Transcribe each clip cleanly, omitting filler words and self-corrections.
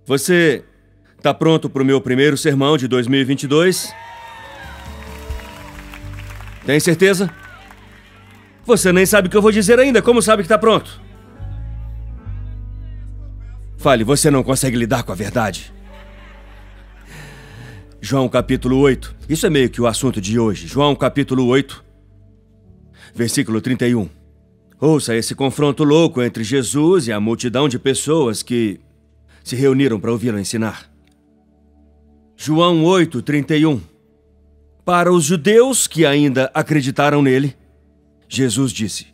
Você tá pronto para o meu primeiro sermão de 2022? Tem certeza? Você nem sabe o que eu vou dizer ainda. Como sabe que tá pronto? Fale, você não consegue lidar com a verdade. João capítulo 8. Isso é meio que o assunto de hoje. João capítulo 8, versículo 31. Ouça esse confronto louco entre Jesus e a multidão de pessoas que se reuniram para ouvi-lo ensinar. João 8, 31. Para os judeus que ainda acreditaram nele, Jesus disse: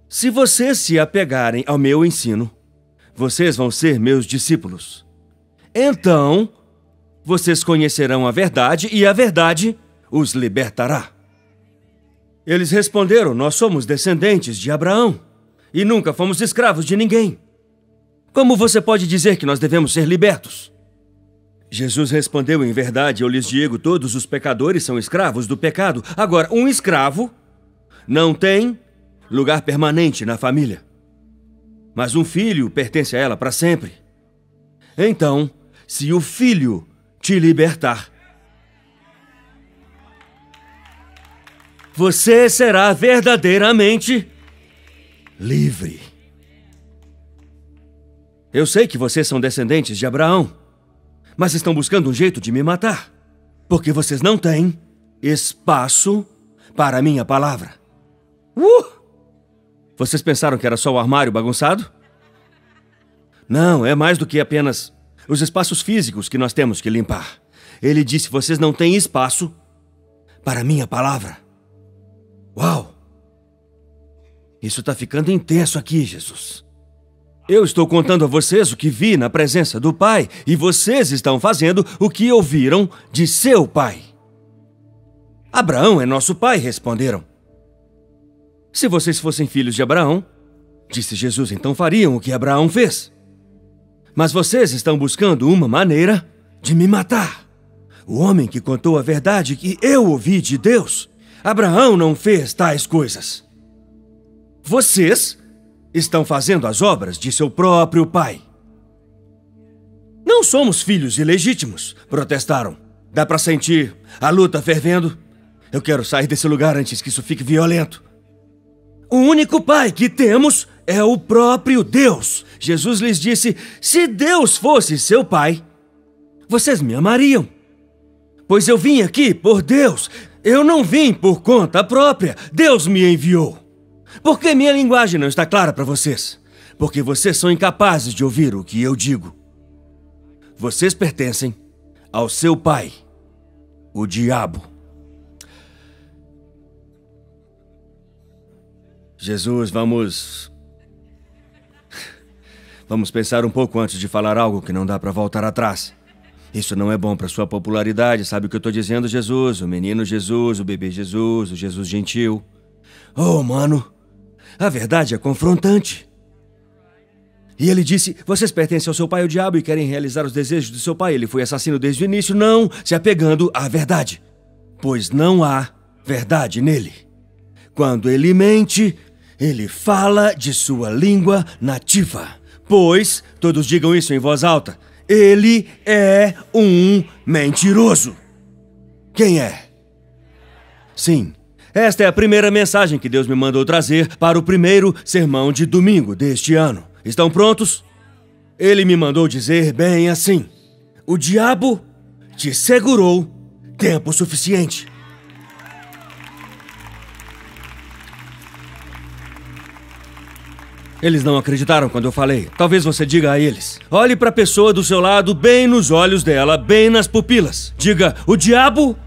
se vocês se apegarem ao meu ensino, vocês vão ser meus discípulos. Então, vocês conhecerão a verdade e a verdade os libertará. Eles responderam: nós somos descendentes de Abraão e nunca fomos escravos de ninguém. Como você pode dizer que nós devemos ser libertos? Jesus respondeu: em verdade, eu lhes digo, todos os pecadores são escravos do pecado. Agora, um escravo não tem lugar permanente na família, mas um filho pertence a ela para sempre. Então, se o filho te libertar, você será verdadeiramente livre. Eu sei que vocês são descendentes de Abraão, mas estão buscando um jeito de me matar, porque vocês não têm espaço para a minha palavra. Vocês pensaram que era só o armário bagunçado? Não, é mais do que apenas os espaços físicos que nós temos que limpar. Ele disse: vocês não têm espaço para a minha palavra. Uau! Isso está ficando intenso aqui, Jesus. Eu estou contando a vocês o que vi na presença do Pai, e vocês estão fazendo o que ouviram de seu pai. Abraão é nosso pai, responderam. Se vocês fossem filhos de Abraão, disse Jesus, então fariam o que Abraão fez. Mas vocês estão buscando uma maneira de me matar. O homem que contou a verdade que eu ouvi de Deus, Abraão não fez tais coisas. Vocês estão fazendo as obras de seu próprio pai. Não somos filhos ilegítimos, protestaram. Dá para sentir a luta fervendo? Eu quero sair desse lugar antes que isso fique violento. O único pai que temos é o próprio Deus. Jesus lhes disse: se Deus fosse seu pai, vocês me amariam. Pois eu vim aqui por Deus. Eu não vim por conta própria. Deus me enviou. Por que minha linguagem não está clara para vocês? Porque vocês são incapazes de ouvir o que eu digo. Vocês pertencem ao seu pai, o diabo. Jesus, vamos pensar um pouco antes de falar algo que não dá para voltar atrás. Isso não é bom para sua popularidade, sabe o que eu estou dizendo, Jesus? O menino Jesus, o bebê Jesus, o Jesus gentil. Oh, mano, a verdade é confrontante. E ele disse: vocês pertencem ao seu pai, o diabo, e querem realizar os desejos do seu pai. Ele foi assassino desde o início, não se apegando à verdade, pois não há verdade nele. Quando ele mente, ele fala de sua língua nativa. Pois, todos digam isso em voz alta, ele é um mentiroso. Quem é? Sim, esta é a primeira mensagem que Deus me mandou trazer para o primeiro sermão de domingo deste ano. Estão prontos? Ele me mandou dizer bem assim: o diabo te segurou tempo suficiente. Eles não acreditaram quando eu falei. Talvez você diga a eles: olhe para a pessoa do seu lado, bem nos olhos dela, bem nas pupilas. Diga: o diabo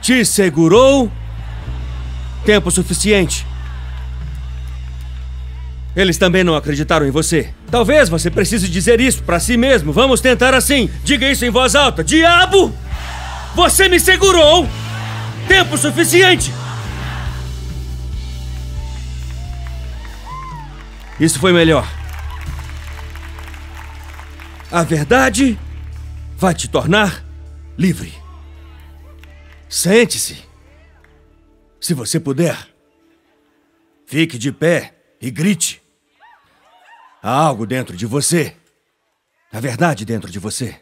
te segurou tempo suficiente. Eles também não acreditaram em você. Talvez você precise dizer isso para si mesmo. Vamos tentar assim. Diga isso em voz alta: diabo, você me segurou tempo suficiente. Isso foi melhor. A verdade vai te tornar livre. Sente-se. Se você puder, fique de pé e grite. Há algo dentro de você. a verdade dentro de você.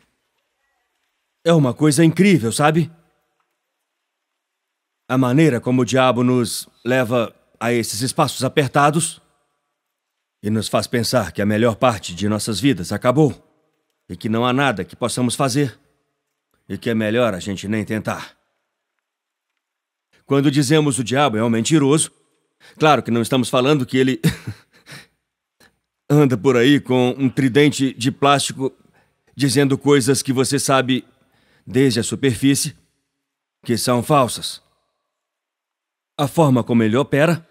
É uma coisa incrível, sabe? A maneira como o diabo nos leva a esses espaços apertados e nos faz pensar que a melhor parte de nossas vidas acabou e que não há nada que possamos fazer e que é melhor a gente nem tentar. Quando dizemos o diabo é um mentiroso, claro que não estamos falando que ele anda por aí com um tridente de plástico dizendo coisas que você sabe desde a superfície que são falsas. A forma como ele opera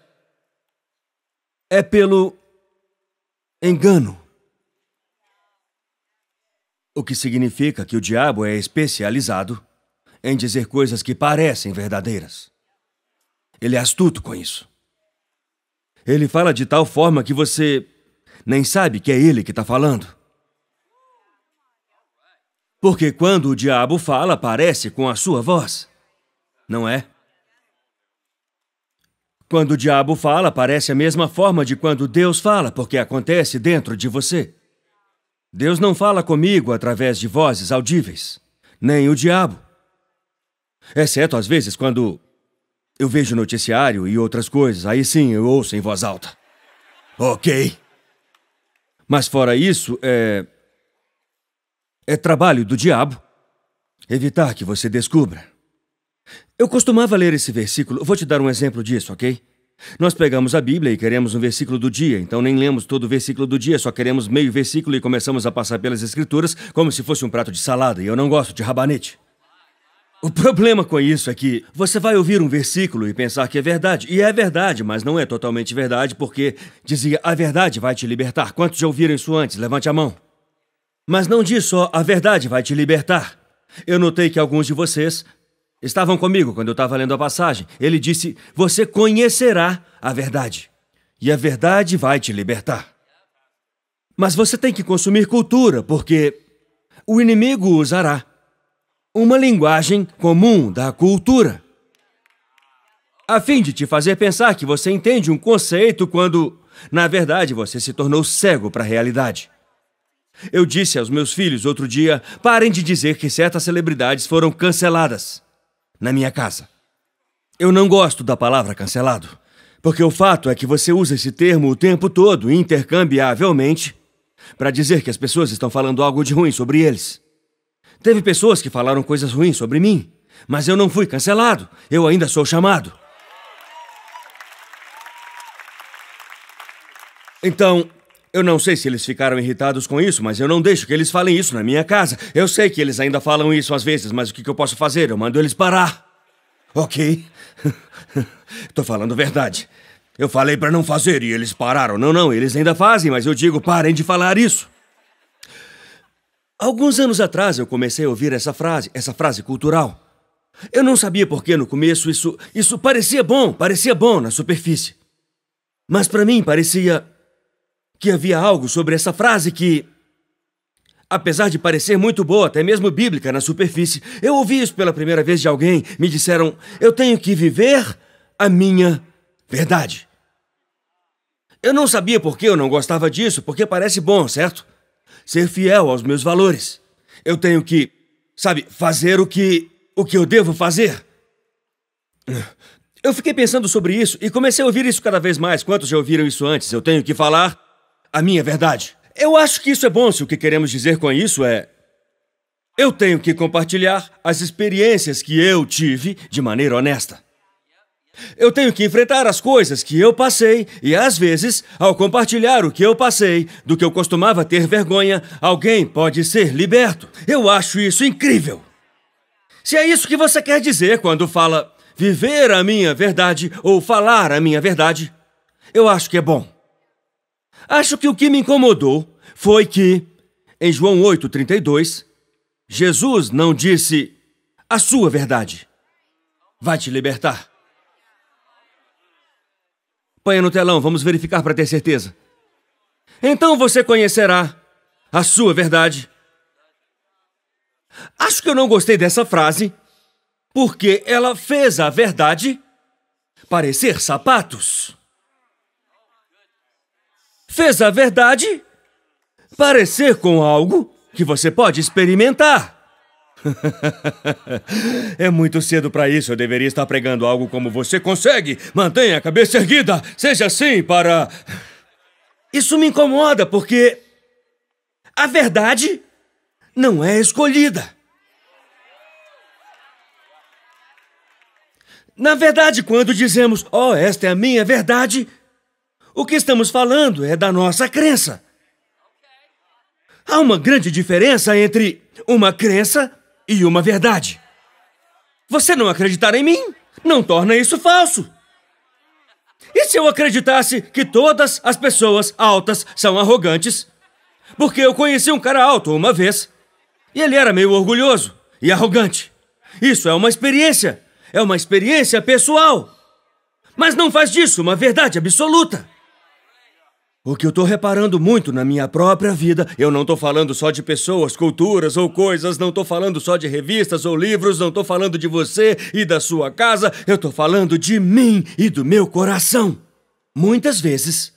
é pelo engano. O que significa que o diabo é especializado em dizer coisas que parecem verdadeiras. Ele é astuto com isso. Ele fala de tal forma que você nem sabe que é ele que está falando. Porque quando o diabo fala, parece com a sua voz, não é? Quando o diabo fala, parece a mesma forma de quando Deus fala, porque acontece dentro de você. Deus não fala comigo através de vozes audíveis, nem o diabo. Exceto às vezes quando eu vejo noticiário e outras coisas, aí sim eu ouço em voz alta. Ok. Mas fora isso, é trabalho do diabo evitar que você descubra. Eu costumava ler esse versículo. Vou te dar um exemplo disso, ok? Nós pegamos a Bíblia e queremos um versículo do dia, então nem lemos todo o versículo do dia, só queremos meio versículo e começamos a passar pelas escrituras como se fosse um prato de salada, e eu não gosto de rabanete. O problema com isso é que você vai ouvir um versículo e pensar que é verdade. E é verdade, mas não é totalmente verdade, porque dizia, a verdade vai te libertar. Quantos já ouviram isso antes? Levante a mão. Mas não diz só, a verdade vai te libertar. Eu notei que alguns de vocês estavam comigo quando eu estava lendo a passagem. Ele disse, você conhecerá a verdade. E a verdade vai te libertar. Mas você tem que consumir cultura, porque o inimigo usará uma linguagem comum da cultura, a fim de te fazer pensar que você entende um conceito quando, na verdade, você se tornou cego para a realidade. Eu disse aos meus filhos outro dia, parem de dizer que certas celebridades foram canceladas na minha casa. Eu não gosto da palavra cancelado, porque o fato é que você usa esse termo o tempo todo, intercambiavelmente, para dizer que as pessoas estão falando algo de ruim sobre eles. Teve pessoas que falaram coisas ruins sobre mim, mas eu não fui cancelado. Eu ainda sou chamado. Então, eu não sei se eles ficaram irritados com isso, mas eu não deixo que eles falem isso na minha casa. Eu sei que eles ainda falam isso às vezes, mas o que eu posso fazer? Eu mando eles parar. Ok? Tô falando verdade. Eu falei para não fazer e eles pararam. Não, eles ainda fazem, mas eu digo, parem de falar isso. Alguns anos atrás eu comecei a ouvir essa frase cultural. Eu não sabia por que no começo isso parecia bom na superfície. Mas para mim parecia que havia algo sobre essa frase que, apesar de parecer muito boa, até mesmo bíblica na superfície, eu ouvi isso pela primeira vez de alguém, me disseram, eu tenho que viver a minha verdade. Eu não sabia por que eu não gostava disso, porque parece bom, certo? Ser fiel aos meus valores. Eu tenho que, fazer o que eu devo fazer. Eu fiquei pensando sobre isso e comecei a ouvir isso cada vez mais. Quantos já ouviram isso antes? Eu tenho que falar a minha verdade. Eu acho que isso é bom se o que queremos dizer com isso é... Eu tenho que compartilhar as experiências que eu tive de maneira honesta. Eu tenho que enfrentar as coisas que eu passei e, às vezes, ao compartilhar o que eu passei, do que eu costumava ter vergonha, alguém pode ser liberto. Eu acho isso incrível. Se é isso que você quer dizer quando fala viver a minha verdade ou falar a minha verdade, eu acho que é bom. Acho que o que me incomodou foi que, em João 8:32, Jesus não disse a sua verdade vai te libertar. Ponha no telão, vamos verificar para ter certeza. Então você conhecerá a sua verdade. Acho que eu não gostei dessa frase, porque ela fez a verdade parecer sapatos. Fez a verdade parecer com algo que você pode experimentar. É muito cedo para isso. Eu deveria estar pregando algo como você consegue. Mantenha a cabeça erguida. Seja assim para... Isso me incomoda porque a verdade não é escolhida. Na verdade, quando dizemos, oh, esta é a minha verdade, o que estamos falando é da nossa crença. Há uma grande diferença entre uma crença e uma verdade. Você não acreditar em mim não torna isso falso. E se eu acreditasse que todas as pessoas altas são arrogantes? Porque eu conheci um cara alto uma vez e ele era meio orgulhoso e arrogante. Isso é uma experiência pessoal. Mas não faz disso uma verdade absoluta. O que eu tô reparando muito na minha própria vida, eu não tô falando só de pessoas, culturas ou coisas, não tô falando só de revistas ou livros, não tô falando de você e da sua casa, eu tô falando de mim e do meu coração. Muitas vezes,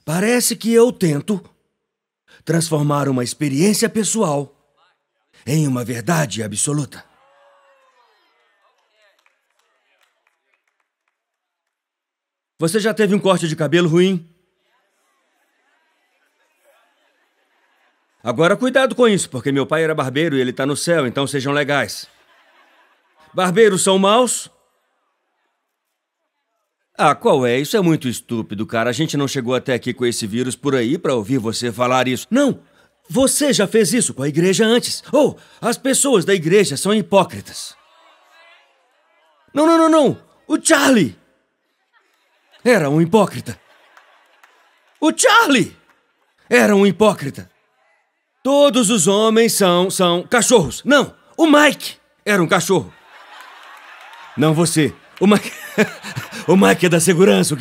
parece que eu tento transformar uma experiência pessoal em uma verdade absoluta. Você já teve um corte de cabelo ruim? Agora cuidado com isso, porque meu pai era barbeiro e ele tá no céu, então sejam legais. Barbeiros são maus? Ah, qual é? Isso é muito estúpido, cara. A gente não chegou até aqui com esse vírus por aí pra ouvir você falar isso. Não! Você já fez isso com a igreja antes. Ou, as pessoas da igreja são hipócritas. Não. O Charlie era um hipócrita. O Charlie era um hipócrita. Todos os homens são cachorros. Não, o Mike era um cachorro. Não você. O Mike... o Mike é da segurança. O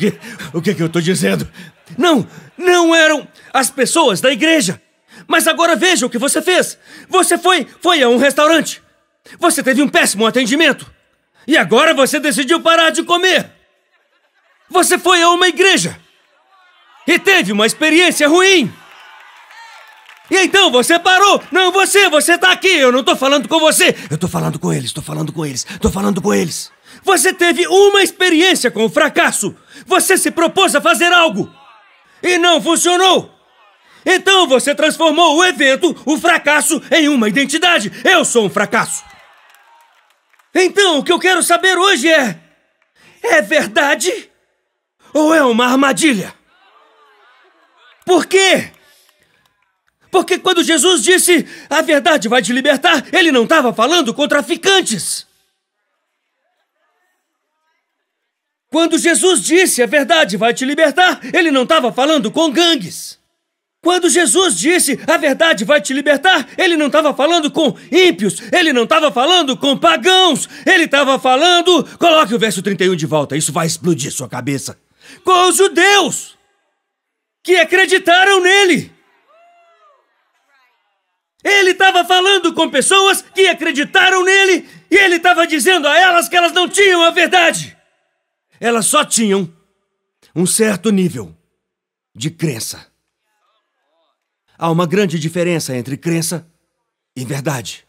que eu tô dizendo? Não eram as pessoas da igreja. Mas agora veja o que você fez. Você foi a um restaurante. Você teve um péssimo atendimento. E agora você decidiu parar de comer. Você foi a uma igreja. E teve uma experiência ruim. E então você parou! Não, você tá aqui! Eu não tô falando com você! Eu tô falando com eles! Você teve uma experiência com o fracasso! Você se propôs a fazer algo! E não funcionou! Então você transformou o evento, o fracasso, em uma identidade! Eu sou um fracasso! Então, o que eu quero saber hoje é verdade? Ou é uma armadilha? Por quê? Porque quando Jesus disse, a verdade vai te libertar, ele não estava falando com traficantes. Quando Jesus disse, a verdade vai te libertar, ele não estava falando com gangues. Quando Jesus disse, a verdade vai te libertar, ele não estava falando com ímpios, ele não estava falando com pagãos, ele estava falando... Coloque o verso 31 de volta, isso vai explodir sua cabeça. Com os judeus que acreditaram nele. Ele estava falando com pessoas que acreditaram nele e ele estava dizendo a elas que elas não tinham a verdade. Elas só tinham um certo nível de crença. Há uma grande diferença entre crença e verdade.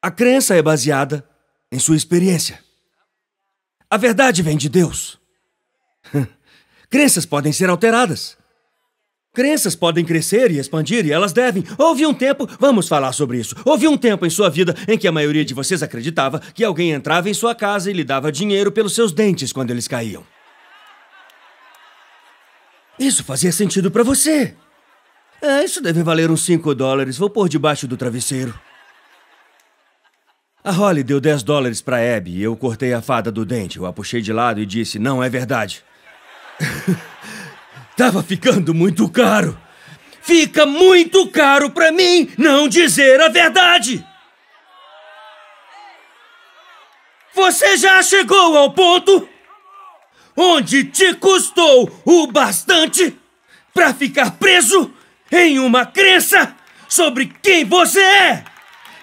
A crença é baseada em sua experiência. A verdade vem de Deus. Crenças podem ser alteradas. Crenças podem crescer e expandir, e elas devem. Houve um tempo, vamos falar sobre isso. Houve um tempo em sua vida em que a maioria de vocês acreditava que alguém entrava em sua casa e lhe dava dinheiro pelos seus dentes quando eles caíam. Isso fazia sentido pra você. Isso deve valer uns $5. Vou pôr debaixo do travesseiro. A Holly deu $10 pra Abby e eu cortei a fada do dente. Eu a puxei de lado e disse, não é verdade. Tava ficando muito caro. Fica muito caro pra mim não dizer a verdade. Você já chegou ao ponto onde te custou o bastante pra ficar preso em uma crença sobre quem você é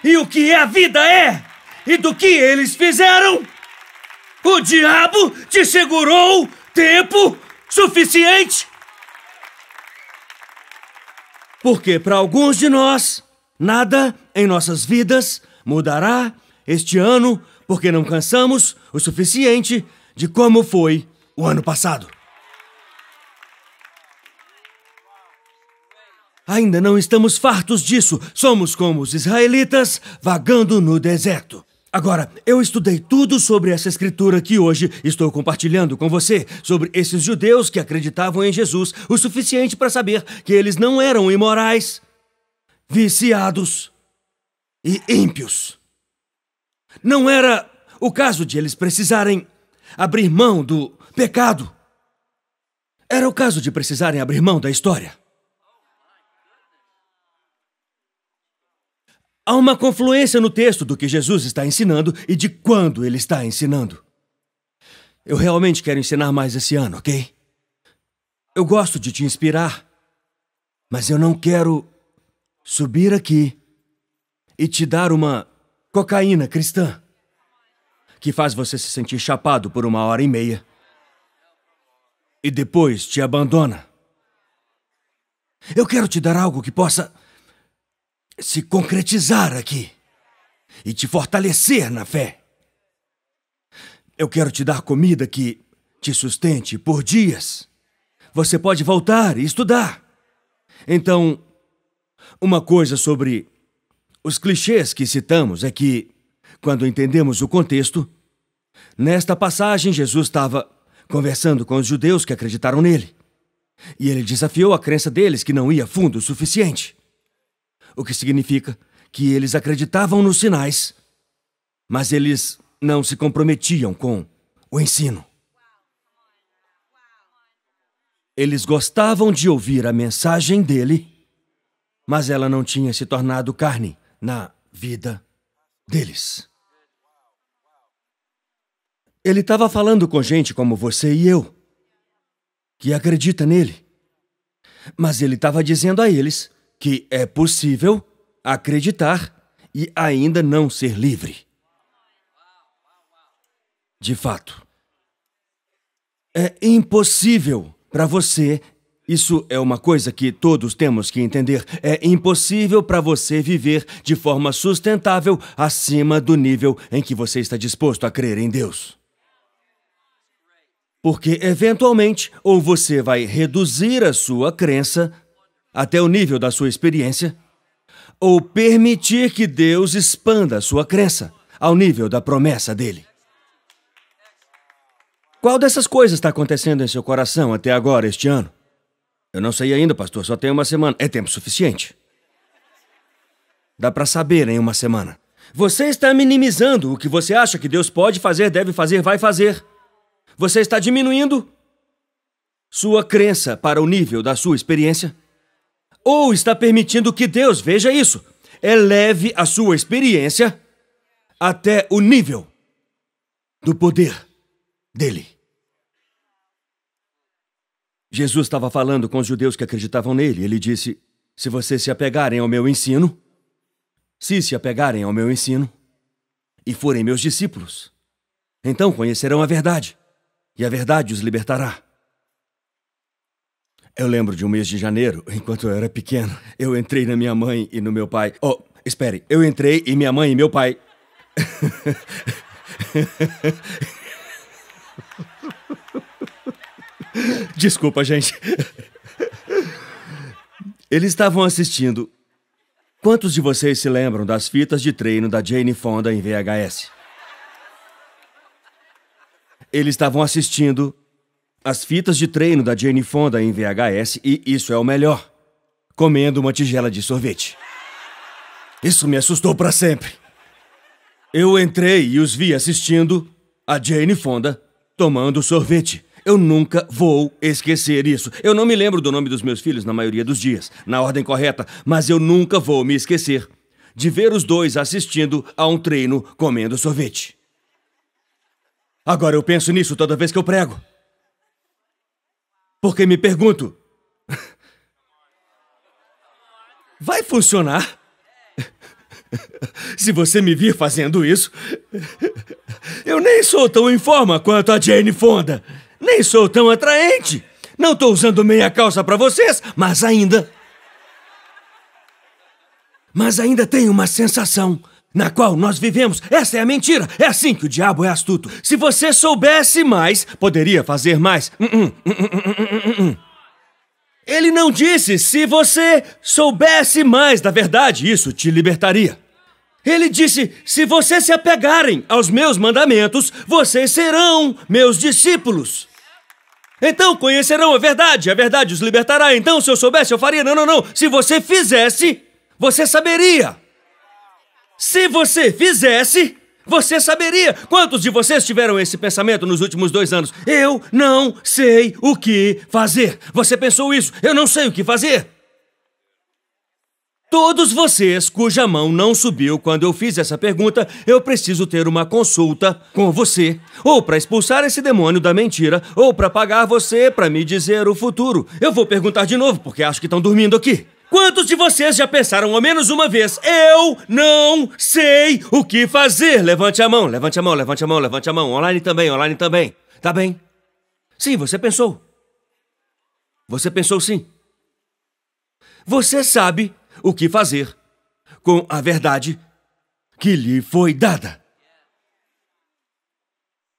e o que a vida é e do que eles fizeram? O diabo te segurou tempo suficiente? Porque para alguns de nós, nada em nossas vidas mudará este ano, porque não cansamos o suficiente de como foi o ano passado. Ainda não estamos fartos disso. Somos como os israelitas vagando no deserto. Agora, eu estudei tudo sobre essa escritura que hoje estou compartilhando com você, sobre esses judeus que acreditavam em Jesus o suficiente para saber que eles não eram imorais, viciados e ímpios. Não era o caso de eles precisarem abrir mão do pecado. Era o caso de precisarem abrir mão da história. Há uma confluência no texto do que Jesus está ensinando e de quando ele está ensinando. Eu realmente quero ensinar mais esse ano, ok? Eu gosto de te inspirar, mas eu não quero subir aqui e te dar uma cocaína cristã que faz você se sentir chapado por 1h30 e depois te abandona. Eu quero te dar algo que possa se concretizar aqui e te fortalecer na fé. Eu quero te dar comida que te sustente por dias. Você pode voltar e estudar. Então, uma coisa sobre os clichês que citamos é que, quando entendemos o contexto, nesta passagem Jesus estava conversando com os judeus que acreditaram nele. E ele desafiou a crença deles que não ia fundo o suficiente. O que significa que eles acreditavam nos sinais, mas eles não se comprometiam com o ensino. Eles gostavam de ouvir a mensagem dele, mas ela não tinha se tornado carne na vida deles. Ele estava falando com gente como você e eu, que acredita nele. Mas ele estava dizendo a eles que é possível acreditar e ainda não ser livre. De fato, é impossível para você. Isso é uma coisa que todos temos que entender. É impossível para você viver de forma sustentável acima do nível em que você está disposto a crer em Deus. Porque, eventualmente, ou você vai reduzir a sua crença até o nível da sua experiência, ou permitir que Deus expanda a sua crença ao nível da promessa dele. Qual dessas coisas está acontecendo em seu coração até agora, este ano? Eu não sei ainda, pastor, só tem 1 semana. É tempo suficiente. Dá para saber em 1 semana. Você está minimizando o que você acha que Deus pode fazer, deve fazer, vai fazer. Você está diminuindo sua crença para o nível da sua experiência? Ou está permitindo que Deus veja isso, eleve a sua experiência até o nível do poder dele? Jesus estava falando com os judeus que acreditavam nele. Ele disse: se vocês se apegarem ao meu ensino, se apegarem ao meu ensino e forem meus discípulos, então conhecerão a verdade, e a verdade os libertará. Eu lembro de um mês de janeiro, enquanto eu era pequeno, eu entrei na minha mãe e no meu pai. Oh, espere, eu entrei e minha mãe e meu pai... Desculpa, gente. Eles estavam assistindo. Quantos de vocês se lembram das fitas de treino da Jane Fonda em VHS? Eles estavam assistindo as fitas de treino da Jane Fonda em VHS e isso é o melhor, comendo uma tigela de sorvete. Isso me assustou para sempre. Eu entrei e os vi assistindo a Jane Fonda tomando sorvete. Eu nunca vou esquecer isso. Eu não me lembro do nome dos meus filhos na maioria dos dias, na ordem correta, mas eu nunca vou me esquecer de ver os dois assistindo a um treino comendo sorvete. Agora eu penso nisso toda vez que eu prego. Porque me pergunto, vai funcionar? Se você me vir fazendo isso, eu nem sou tão em forma quanto a Jane Fonda. Nem sou tão atraente. Não tô usando meia calça pra vocês, mas ainda Mas ainda tem uma sensação na qual nós vivemos. Essa é a mentira. É assim que o diabo é astuto. Se você soubesse mais, poderia fazer mais. Ele não disse se você soubesse mais da verdade, isso te libertaria. Ele disse, se vocês se apegarem aos meus mandamentos, vocês serão meus discípulos. Então conhecerão a verdade os libertará. Então, se eu soubesse, eu faria. Não. Se você fizesse, você saberia. Se você fizesse, você saberia. Quantos de vocês tiveram esse pensamento nos últimos 2 anos? Eu não sei o que fazer. Você pensou isso? Eu não sei o que fazer. Todos vocês cuja mão não subiu quando eu fiz essa pergunta, eu preciso ter uma consulta com você, ou para expulsar esse demônio da mentira, ou para pagar você para me dizer o futuro. Eu vou perguntar de novo, porque acho que estão dormindo aqui. Quantos de vocês já pensaram ao menos uma vez, eu não sei o que fazer? Levante a mão, levante a mão, levante a mão, levante a mão. Online também. Tá bem? Sim, você pensou. Você pensou sim. Você sabe o que fazer com a verdade que lhe foi dada.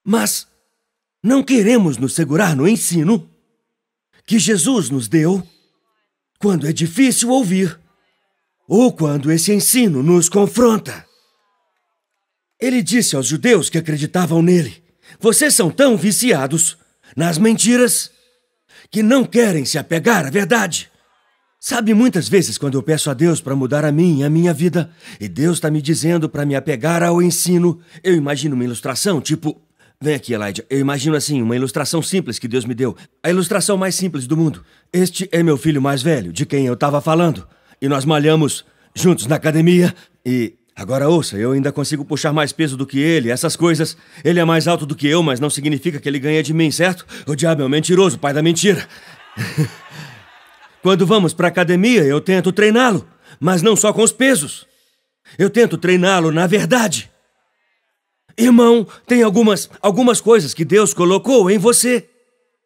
Mas não queremos nos segurar no ensino que Jesus nos deu quando é difícil ouvir ou quando esse ensino nos confronta. Ele disse aos judeus que acreditavam nele, vocês são tão viciados nas mentiras que não querem se apegar à verdade. Sabe, muitas vezes quando eu peço a Deus para mudar a mim e a minha vida, e Deus está me dizendo para me apegar ao ensino, eu imagino uma ilustração, tipo... Vem aqui, Elijah. Eu imagino assim, uma ilustração simples que Deus me deu. A ilustração mais simples do mundo. Este é meu filho mais velho, de quem eu estava falando. E nós malhamos juntos na academia e... Agora ouça, eu ainda consigo puxar mais peso do que ele, essas coisas. Ele é mais alto do que eu, mas não significa que ele ganha de mim, certo? O diabo é um mentiroso, pai da mentira. Quando vamos para a academia, eu tento treiná-lo, mas não só com os pesos. Eu tento treiná-lo na verdade. Irmão, tem algumas coisas que Deus colocou em você.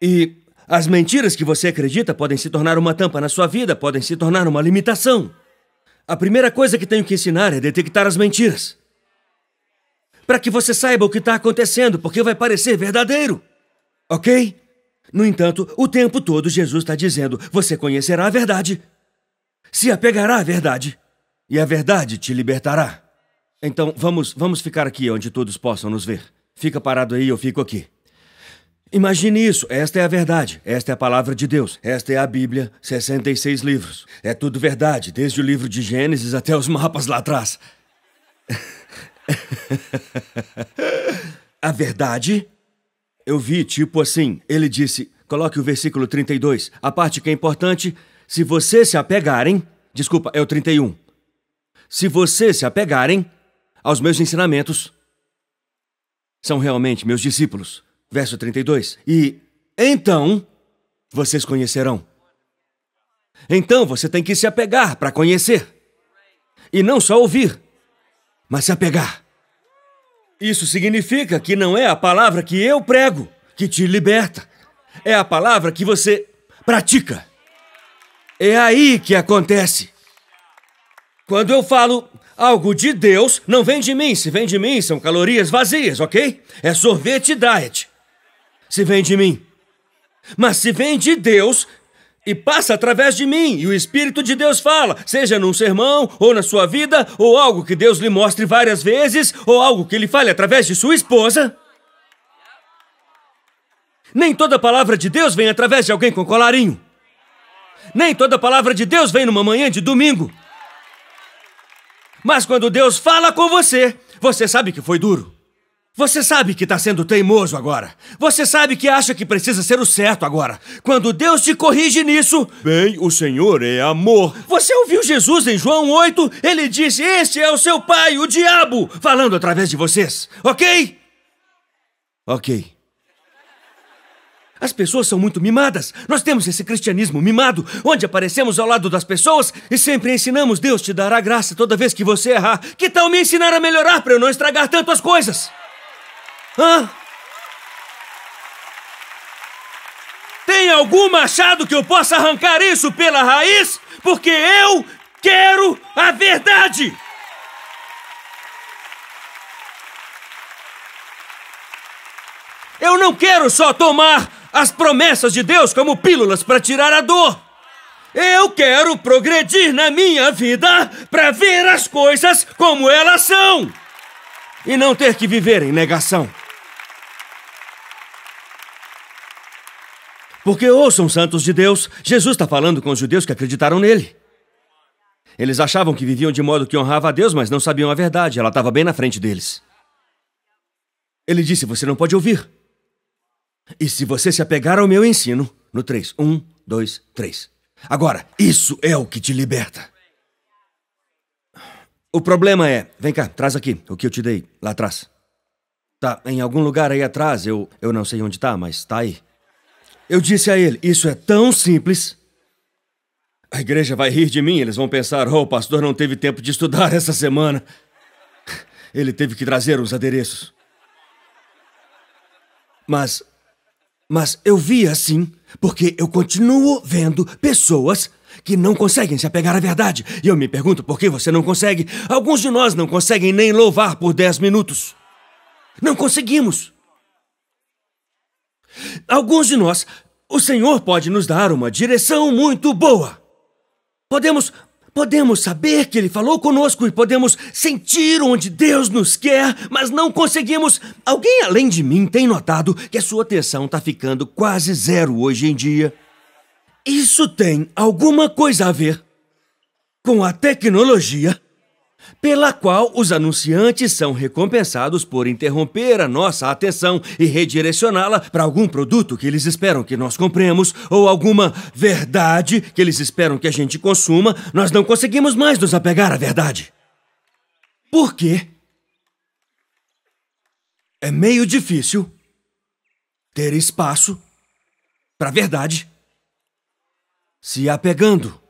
E as mentiras que você acredita podem se tornar uma tampa na sua vida, podem se tornar uma limitação. A primeira coisa que tenho que ensinar é detectar as mentiras. Para que você saiba o que está acontecendo, porque vai parecer verdadeiro. Ok? No entanto, o tempo todo Jesus está dizendo, você conhecerá a verdade, se apegará à verdade, e a verdade te libertará. Então, vamos ficar aqui onde todos possam nos ver. Fica parado aí, eu fico aqui. Imagine isso, esta é a verdade, esta é a palavra de Deus, esta é a Bíblia, 66 livros. É tudo verdade, desde o livro de Gênesis até os mapas lá atrás. A verdade, eu vi tipo assim, ele disse, coloque o versículo 32, a parte que é importante, se vocês se apegarem, desculpa, é o 31. Se vocês se apegarem aos meus ensinamentos, são realmente meus discípulos. Verso 32. E então vocês conhecerão. Então você tem que se apegar para conhecer. E não só ouvir, mas se apegar. Isso significa que não é a palavra que eu prego que te liberta. É a palavra que você pratica. É aí que acontece. Quando eu falo algo de Deus, não vem de mim. Se vem de mim, são calorias vazias, ok? É sorvete diet. Se vem de mim. Mas se vem de Deus e passa através de mim, e o Espírito de Deus fala, seja num sermão, ou na sua vida, ou algo que Deus lhe mostre várias vezes, ou algo que ele fale através de sua esposa. Nem toda palavra de Deus vem através de alguém com colarinho. Nem toda palavra de Deus vem numa manhã de domingo. Mas quando Deus fala com você, você sabe que foi duro. Você sabe que está sendo teimoso agora. Você sabe que acha que precisa ser o certo agora. Quando Deus te corrige nisso... Bem, o Senhor é amor. Você ouviu Jesus em João 8? Ele disse, este é o seu pai, o diabo, falando através de vocês. Ok? Ok. As pessoas são muito mimadas. Nós temos esse cristianismo mimado, onde aparecemos ao lado das pessoas e sempre ensinamos, Deus te dará graça toda vez que você errar. Que tal me ensinar a melhorar para eu não estragar tanto as coisas? Hã? Tem algum machado que eu possa arrancar isso pela raiz? Porque eu quero a verdade! Eu não quero só tomar as promessas de Deus como pílulas para tirar a dor. Eu quero progredir na minha vida para ver as coisas como elas são e não ter que viver em negação. Porque ouçam, santos de Deus, Jesus está falando com os judeus que acreditaram nele. Eles achavam que viviam de modo que honrava a Deus, mas não sabiam a verdade. Ela estava bem na frente deles. Ele disse, você não pode ouvir. E se você se apegar ao meu ensino, no 3, 1, 2, 3. Agora, isso é o que te liberta. O problema é... Vem cá, traz aqui o que eu te dei, lá atrás. Tá em algum lugar aí atrás, eu não sei onde tá, mas tá aí. Eu disse a ele, isso é tão simples. A igreja vai rir de mim, eles vão pensar, oh, o pastor não teve tempo de estudar essa semana. Ele teve que trazer os adereços. Mas eu vi assim, porque eu continuo vendo pessoas que não conseguem se apegar à verdade. E eu me pergunto por que você não consegue. Alguns de nós não conseguem nem louvar por 10 minutos. Não conseguimos. Alguns de nós, o Senhor pode nos dar uma direção muito boa. Podemos saber que Ele falou conosco e podemos sentir onde Deus nos quer, mas não conseguimos. Alguém além de mim tem notado que a sua atenção está ficando quase zero hoje em dia? Isso tem alguma coisa a ver com a tecnologia pela qual os anunciantes são recompensados por interromper a nossa atenção e redirecioná-la para algum produto que eles esperam que nós compremos ou alguma verdade que eles esperam que a gente consuma. Nós não conseguimos mais nos apegar à verdade. Por quê? É meio difícil ter espaço para a verdade se apegando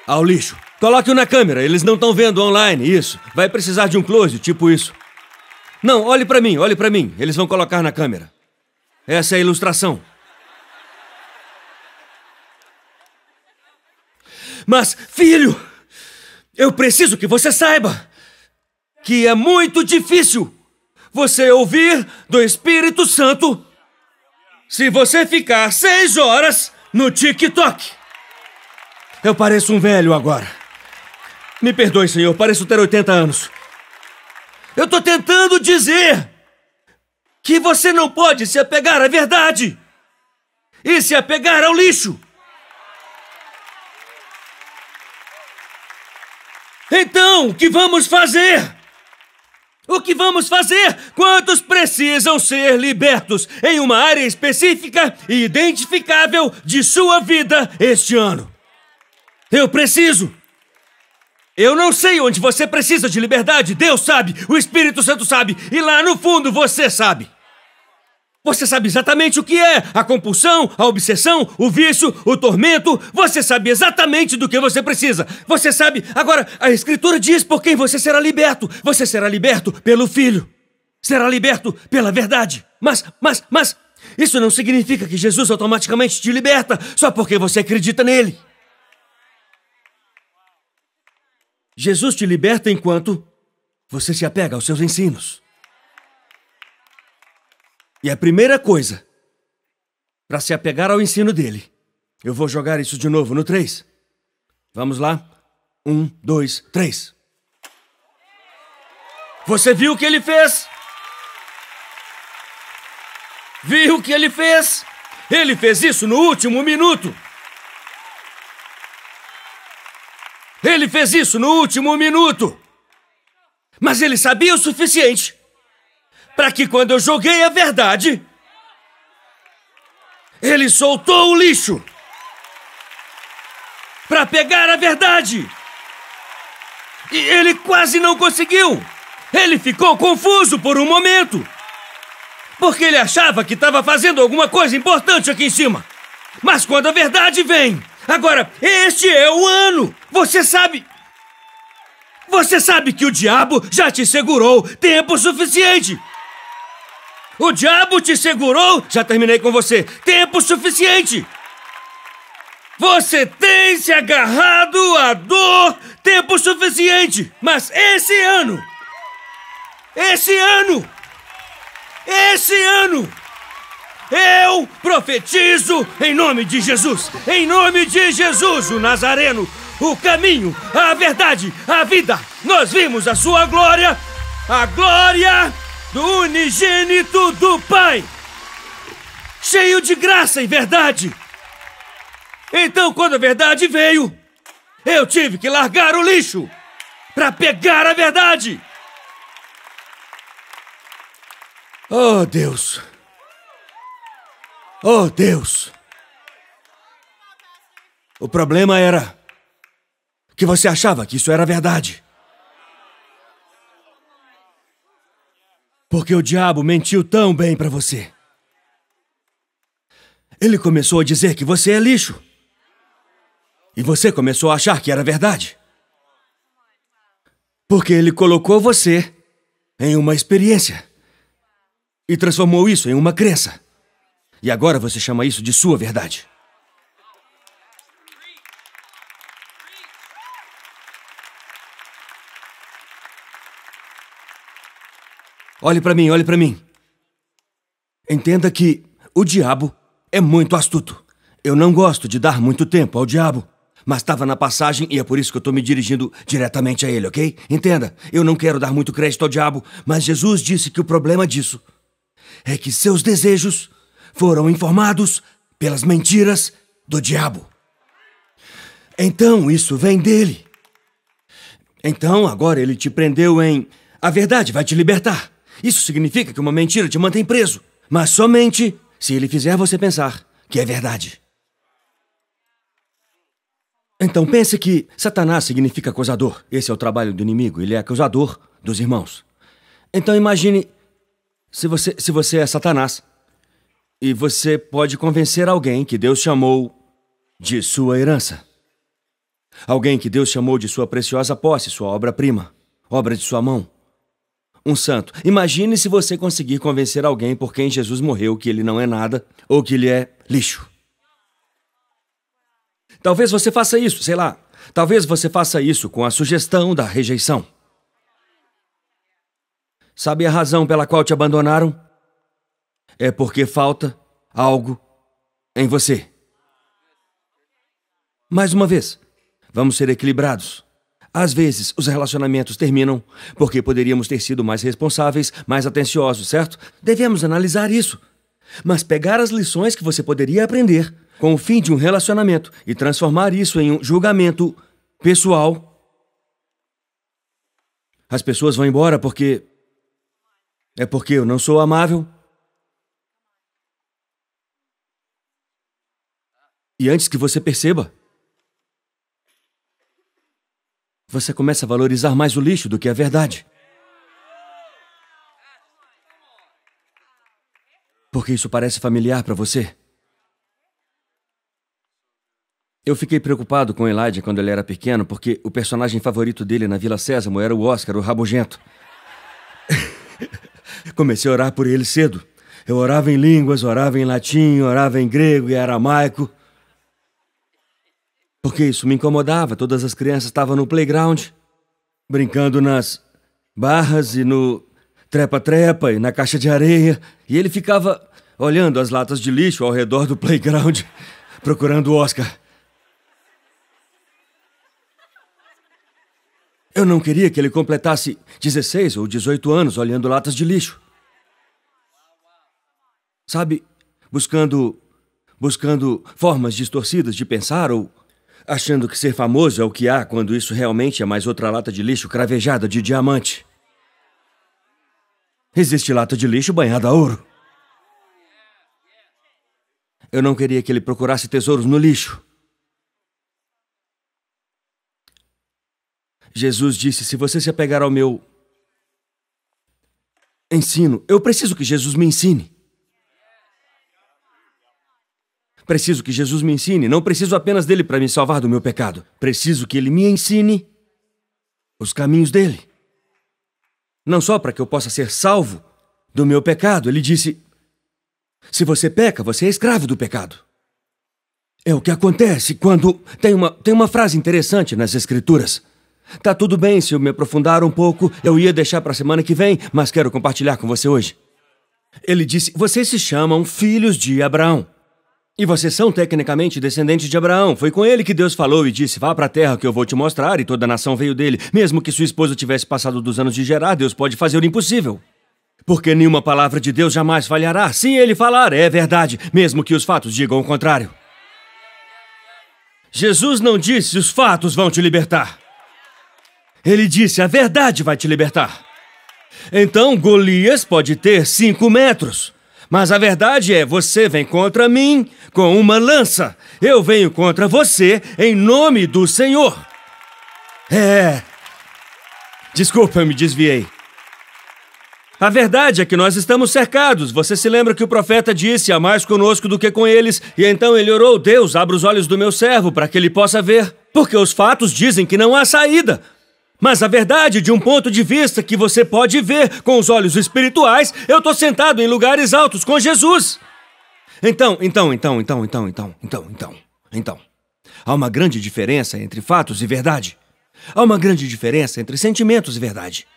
ao lixo. Coloque-o na câmera, eles não estão vendo online, isso. Vai precisar de um close, tipo isso. Não, olhe para mim, eles vão colocar na câmera. Essa é a ilustração. Mas, filho, eu preciso que você saiba que é muito difícil você ouvir do Espírito Santo se você ficar 6 horas no TikTok. Eu pareço um velho agora. Me perdoe, Senhor, pareço ter 80 anos. Eu estou tentando dizer que você não pode se apegar à verdade e se apegar ao lixo. Então, o que vamos fazer? O que vamos fazer? Quantos precisam ser libertos em uma área específica e identificável de sua vida este ano? Eu preciso. Eu não sei onde você precisa de liberdade. Deus sabe, o Espírito Santo sabe, e lá no fundo você sabe. Você sabe exatamente o que é a compulsão, a obsessão, o vício, o tormento. Você sabe exatamente do que você precisa. Você sabe. Agora, a Escritura diz por quem você será liberto. Você será liberto pelo Filho. Será liberto pela verdade. Mas, isso não significa que Jesus automaticamente te liberta só porque você acredita nele. Jesus te liberta enquanto você se apega aos seus ensinos. E a primeira coisa, para se apegar ao ensino dele, eu vou jogar isso de novo no 3. Vamos lá? 1, 2, 3. Você viu o que ele fez? Viu o que ele fez? Ele fez isso no último minuto. Ele fez isso no último minuto. Mas ele sabia o suficiente para que quando eu joguei a verdade, ele soltou o lixo para pegar a verdade. E ele quase não conseguiu. Ele ficou confuso por um momento, porque ele achava que estava fazendo alguma coisa importante aqui em cima. Mas quando a verdade vem... Agora, este é o ano. Você sabe que o diabo já te segurou tempo suficiente. O diabo te segurou, já terminei com você, tempo suficiente. Você tem se agarrado à dor tempo suficiente, mas esse ano, eu profetizo em nome de Jesus, o Nazareno, o caminho, a verdade, a vida. Nós vimos a sua glória, a glória do unigênito do Pai, cheio de graça e verdade. Então, quando a verdade veio, eu tive que largar o lixo para pegar a verdade. Oh, Deus. Oh, Deus. O problema era que você achava que isso era verdade. Porque o diabo mentiu tão bem para você. Ele começou a dizer que você é lixo. E você começou a achar que era verdade. Porque ele colocou você em uma experiência e transformou isso em uma crença. E agora você chama isso de sua verdade. Olhe para mim, olhe para mim. Entenda que o diabo é muito astuto. Eu não gosto de dar muito tempo ao diabo. Mas estava na passagem e é por isso que eu estou me dirigindo diretamente a ele, ok? Entenda, eu não quero dar muito crédito ao diabo, mas Jesus disse que o problema disso é que seus desejos foram informados pelas mentiras do diabo. Então isso vem dele. Então agora ele te prendeu em... A verdade vai te libertar. Isso significa que uma mentira te mantém preso. Mas somente se ele fizer você pensar que é verdade. Então pense que Satanás significa acusador. Esse é o trabalho do inimigo. Ele é acusador dos irmãos. Então imagine se você é Satanás e você pode convencer alguém que Deus chamou de sua herança. Alguém que Deus chamou de sua preciosa posse, sua obra-prima, obra de sua mão. Um santo. Imagine se você conseguir convencer alguém por quem Jesus morreu que ele não é nada ou que ele é lixo. Talvez você faça isso, sei lá. Talvez você faça isso com a sugestão da rejeição. Sabe a razão pela qual te abandonaram? É porque falta algo em você. Mais uma vez, vamos ser equilibrados. Às vezes, os relacionamentos terminam porque poderíamos ter sido mais responsáveis, mais atenciosos, certo? Devemos analisar isso. Mas pegar as lições que você poderia aprender com o fim de um relacionamento e transformar isso em um julgamento pessoal. As pessoas vão embora porque... É porque eu não sou amável. E antes que você perceba, você começa a valorizar mais o lixo do que a verdade. Porque isso parece familiar para você. Eu fiquei preocupado com Elijah quando ele era pequeno, porque o personagem favorito dele na Vila Sésamo era o Oscar, o rabugento. Comecei a orar por ele cedo. Eu orava em línguas, orava em latim, orava em grego e aramaico. Porque isso me incomodava. Todas as crianças estavam no playground, brincando nas barras e no trepa-trepa e na caixa de areia. E ele ficava olhando as latas de lixo ao redor do playground, procurando o Oscar. Eu não queria que ele completasse 16 ou 18 anos olhando latas de lixo. Sabe, buscando formas distorcidas de pensar ou achando que ser famoso é o que há quando isso realmente é mais outra lata de lixo cravejada de diamante. Existe lata de lixo banhada a ouro. Eu não queria que ele procurasse tesouros no lixo. Jesus disse, se você se apegar ao meu ensino, eu preciso que Jesus me ensine. Preciso que Jesus me ensine. Não preciso apenas dele para me salvar do meu pecado. Preciso que ele me ensine os caminhos dele. Não só para que eu possa ser salvo do meu pecado. Ele disse, se você peca, você é escravo do pecado. É o que acontece quando... Tem uma frase interessante nas Escrituras. Tá tudo bem se eu me aprofundar um pouco, eu ia deixar para a semana que vem, mas quero compartilhar com você hoje. Ele disse, vocês se chamam filhos de Abraão. E vocês são tecnicamente descendentes de Abraão. Foi com ele que Deus falou e disse, vá para a terra que eu vou te mostrar, e toda a nação veio dele. Mesmo que sua esposa tivesse passado dos anos de gerar, Deus pode fazer o impossível. Porque nenhuma palavra de Deus jamais falhará. Se ele falar, é verdade, mesmo que os fatos digam o contrário. Jesus não disse, os fatos vão te libertar. Ele disse, a verdade vai te libertar. Então, Golias pode ter 5 metros. Mas a verdade é, você vem contra mim com uma lança. Eu venho contra você em nome do Senhor. Desculpa, eu me desviei. A verdade é que nós estamos cercados. Você se lembra que o profeta disse, há mais conosco do que com eles. E então ele orou, Deus, abra os olhos do meu servo para que ele possa ver. Porque os fatos dizem que não há saída. Mas a verdade, de um ponto de vista que você pode ver com os olhos espirituais, eu estou sentado em lugares altos com Jesus. Então. Há uma grande diferença entre fatos e verdade. Há uma grande diferença entre sentimentos e verdade.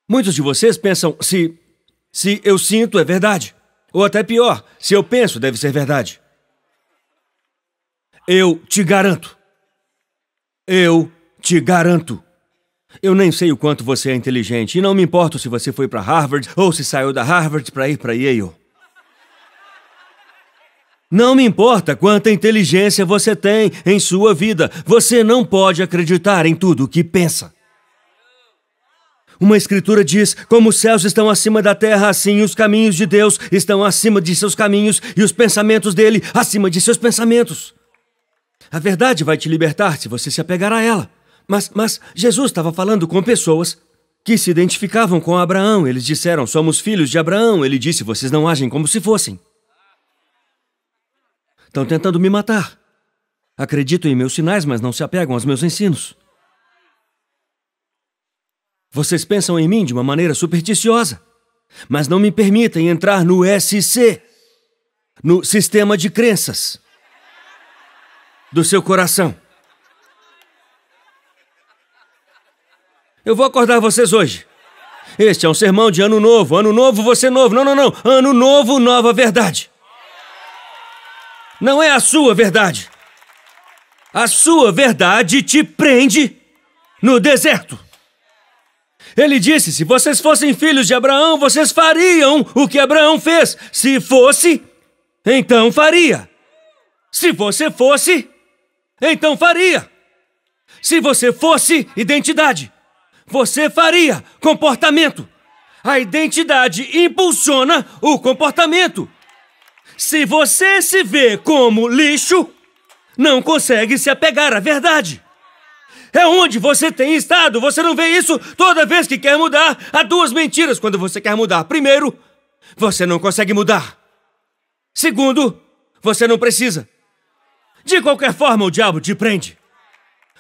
Muitos de vocês pensam, se eu sinto é verdade. Ou até pior, se eu penso deve ser verdade. Eu te garanto. Eu nem sei o quanto você é inteligente e não me importo se você foi para Harvard ou se saiu da Harvard para ir para Yale. Não me importa quanta inteligência você tem em sua vida. Você não pode acreditar em tudo o que pensa. Uma escritura diz, como os céus estão acima da terra, assim os caminhos de Deus estão acima de seus caminhos e os pensamentos dele acima de seus pensamentos. A verdade vai te libertar se você se apegar a ela. Mas Jesus estava falando com pessoas que se identificavam com Abraão. Eles disseram, somos filhos de Abraão. Ele disse, vocês não agem como se fossem. Estão tentando me matar. Acreditam em meus sinais, mas não se apegam aos meus ensinos. Vocês pensam em mim de uma maneira supersticiosa, mas não me permitem entrar no SC, no sistema de crenças do seu coração. Eu vou acordar vocês hoje. Este é um sermão de ano novo. Ano novo, você novo. Não. Ano novo, nova verdade. Não é a sua verdade. A sua verdade te prende no deserto. Ele disse, se vocês fossem filhos de Abraão, vocês fariam o que Abraão fez. Se fosse, então faria. Se você fosse, então faria. Se você fosse identidade, você faria comportamento. A identidade impulsiona o comportamento. Se você se vê como lixo, não consegue se apegar à verdade. É onde você tem estado. Você não vê isso toda vez que quer mudar. Há 2 mentiras quando você quer mudar. Primeiro, você não consegue mudar. Segundo, você não precisa. De qualquer forma, o diabo te prende.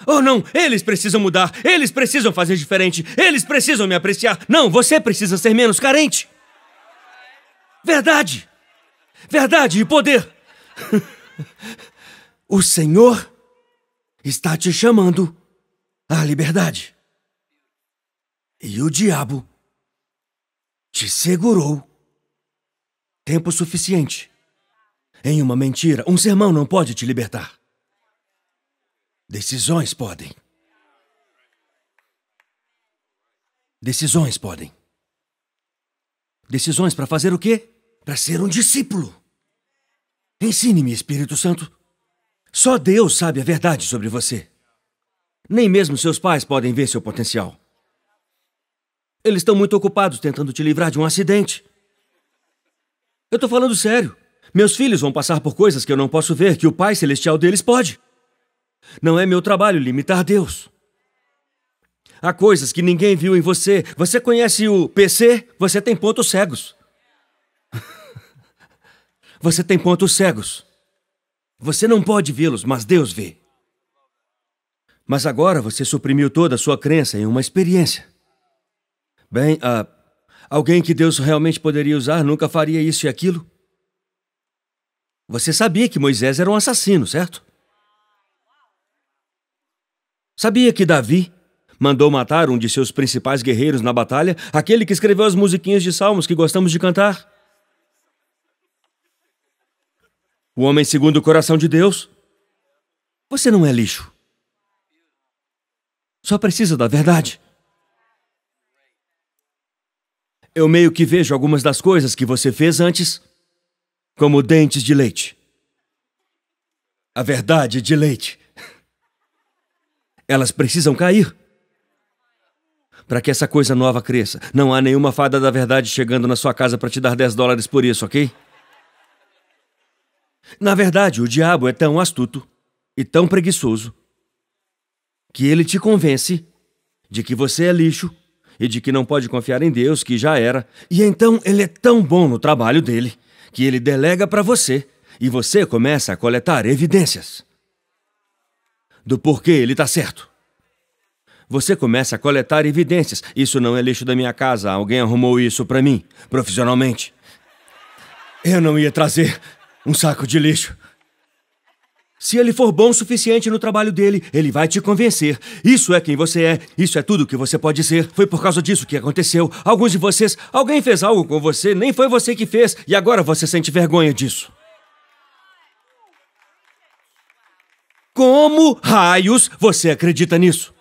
Oh, não, eles precisam mudar. Eles precisam fazer diferente. Eles precisam me apreciar. Não, você precisa ser menos carente. Verdade. Verdade e poder. O Senhor está te chamando à liberdade. E o diabo te segurou tempo suficiente em uma mentira. Um sermão não pode te libertar. Decisões podem. Decisões podem. Decisões para fazer o quê? Para ser um discípulo. Ensine-me, Espírito Santo. Só Deus sabe a verdade sobre você. Nem mesmo seus pais podem ver seu potencial. Eles estão muito ocupados tentando te livrar de um acidente. Eu estou falando sério. Meus filhos vão passar por coisas que eu não posso ver, que o Pai Celestial deles pode. Não é meu trabalho limitar Deus. Há coisas que ninguém viu em você. Você conhece o PC? Você tem pontos cegos. Você tem pontos cegos. Você não pode vê-los, mas Deus vê. Mas agora você suprimiu toda a sua crença em uma experiência. Bem, alguém que Deus realmente poderia usar nunca faria isso e aquilo. Você sabia que Moisés era um assassino, certo? Sabia que Davi mandou matar um de seus principais guerreiros na batalha, aquele que escreveu as musiquinhas de salmos que gostamos de cantar? O homem segundo o coração de Deus? Você não é lixo. Só precisa da verdade. Eu meio que vejo algumas das coisas que você fez antes como dentes de leite. A verdade de leite. Elas precisam cair para que essa coisa nova cresça. Não há nenhuma fada da verdade chegando na sua casa para te dar $10 por isso, ok? Na verdade, o diabo é tão astuto e tão preguiçoso que ele te convence de que você é lixo e de que não pode confiar em Deus, que já era. E então ele é tão bom no trabalho dele que ele delega para você e você começa a coletar evidências do porquê ele está certo. Você começa a coletar evidências. Isso não é lixo da minha casa. Alguém arrumou isso para mim, profissionalmente. Eu não ia trazer um saco de lixo. Se ele for bom o suficiente no trabalho dele, ele vai te convencer. Isso é quem você é. Isso é tudo que você pode ser. Foi por causa disso que aconteceu. Alguns de vocês, alguém fez algo com você, nem foi você que fez, e agora você sente vergonha disso. Como raios você acredita nisso?